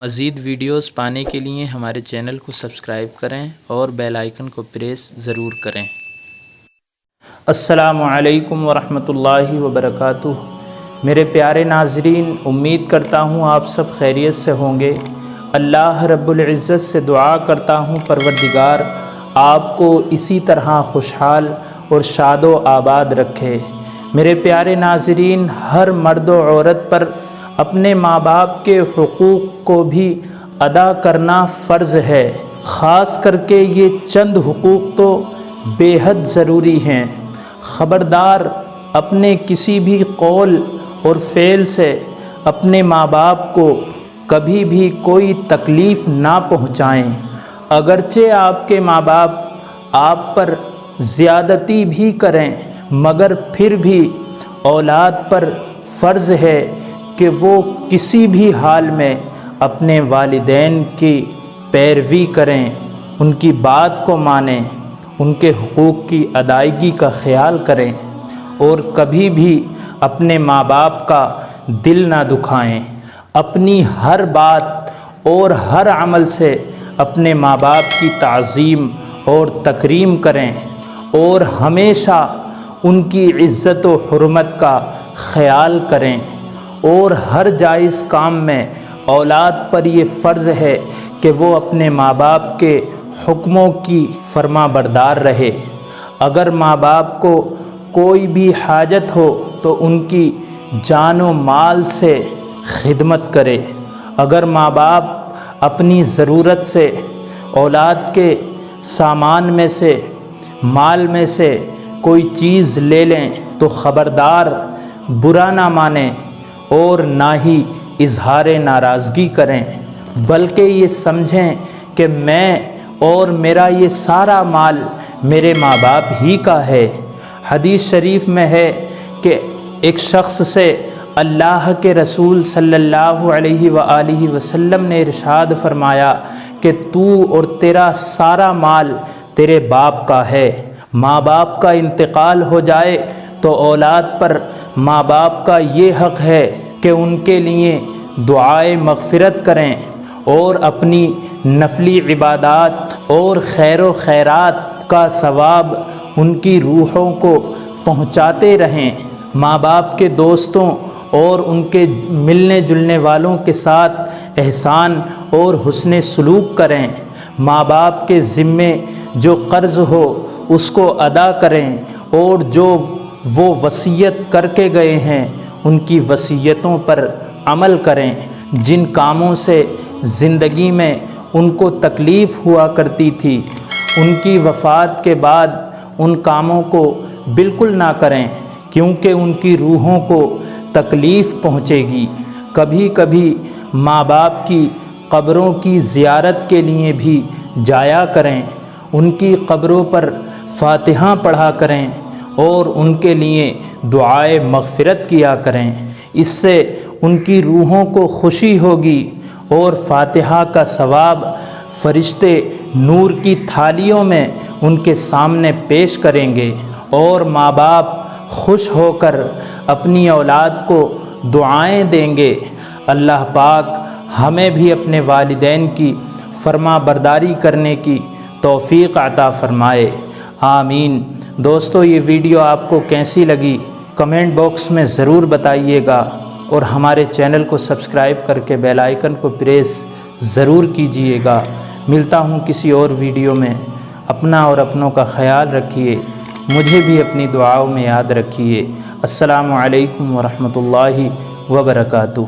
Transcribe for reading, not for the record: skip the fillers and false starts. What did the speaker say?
مزید ویڈیوز پانے کے لیے ہمارے چینل کو سبسکرائب کریں اور بیل آئیکن کو پریس ضرور کریں۔ السلام علیکم ورحمۃ اللہ وبرکاتہ۔ میرے پیارے ناظرین، امید کرتا ہوں آپ سب خیریت سے ہوں گے۔ اللہ رب العزت سے دعا کرتا ہوں پروردگار آپ کو اسی طرح خوشحال اور شاد و آباد رکھے۔ میرے پیارے ناظرین، ہر مرد و عورت پر اپنے ماں باپ کے حقوق کو بھی ادا کرنا فرض ہے۔ خاص کر کے یہ چند حقوق تو بے حد ضروری ہیں۔ خبردار، اپنے کسی بھی قول اور فعل سے اپنے ماں باپ کو کبھی بھی کوئی تکلیف نہ پہنچائیں۔ اگرچہ آپ کے ماں باپ آپ پر زیادتی بھی کریں، مگر پھر بھی اولاد پر فرض ہے کہ وہ کسی بھی حال میں اپنے والدین کی پیروی کریں، ان کی بات کو مانیں، ان کے حقوق کی ادائیگی کا خیال کریں اور کبھی بھی اپنے ماں باپ کا دل نہ دکھائیں۔ اپنی ہر بات اور ہر عمل سے اپنے ماں باپ کی تعظیم اور تکریم کریں اور ہمیشہ ان کی عزت و حرمت کا خیال کریں، اور ہر جائز کام میں اولاد پر یہ فرض ہے کہ وہ اپنے ماں باپ کے حکموں کی فرما بردار رہے۔ اگر ماں باپ کو کوئی بھی حاجت ہو تو ان کی جان و مال سے خدمت کرے۔ اگر ماں باپ اپنی ضرورت سے اولاد کے سامان میں سے، مال میں سے کوئی چیز لے لیں تو خبردار برا نہ مانیں اور نہ ہی اظہار ناراضگی کریں، بلکہ یہ سمجھیں کہ میں اور میرا یہ سارا مال میرے ماں باپ ہی کا ہے۔ حدیث شریف میں ہے کہ ایک شخص سے اللہ کے رسول صلی اللہ علیہ وآلہ وسلم نے ارشاد فرمایا کہ تو اور تیرا سارا مال تیرے باپ کا ہے۔ ماں باپ کا انتقال ہو جائے تو اولاد پر ماں باپ کا یہ حق ہے کہ ان کے لیے دعائے مغفرت کریں اور اپنی نفلی عبادات اور خیر و خیرات کا ثواب ان کی روحوں کو پہنچاتے رہیں۔ ماں باپ کے دوستوں اور ان کے ملنے جلنے والوں کے ساتھ احسان اور حسن سلوک کریں۔ ماں باپ کے ذمے جو قرض ہو اس کو ادا کریں اور جو وہ وصیت کر کے گئے ہیں ان کی وصیتوں پر عمل کریں۔ جن کاموں سے زندگی میں ان کو تکلیف ہوا کرتی تھی، ان کی وفات کے بعد ان کاموں کو بالکل نہ کریں، کیونکہ ان کی روحوں کو تکلیف پہنچے گی۔ کبھی کبھی ماں باپ کی قبروں کی زیارت کے لیے بھی جایا کریں، ان کی قبروں پر فاتحہ پڑھا کریں اور ان کے لیے دعائے مغفرت کیا کریں۔ اس سے ان کی روحوں کو خوشی ہوگی اور فاتحہ کا ثواب فرشتے نور کی تھالیوں میں ان کے سامنے پیش کریں گے، اور ماں باپ خوش ہو کر اپنی اولاد کو دعائیں دیں گے۔ اللہ پاک ہمیں بھی اپنے والدین کی فرما برداری کرنے کی توفیق عطا فرمائے، آمین۔ دوستو، یہ ویڈیو آپ کو کیسی لگی کمنٹ باکس میں ضرور بتائیے گا، اور ہمارے چینل کو سبسکرائب کر کے بیل آئیکن کو پریس ضرور کیجیے گا۔ ملتا ہوں کسی اور ویڈیو میں۔ اپنا اور اپنوں کا خیال رکھیے، مجھے بھی اپنی دعاؤں میں یاد رکھیے۔ السلام علیکم ورحمۃ اللہ وبرکاتہ۔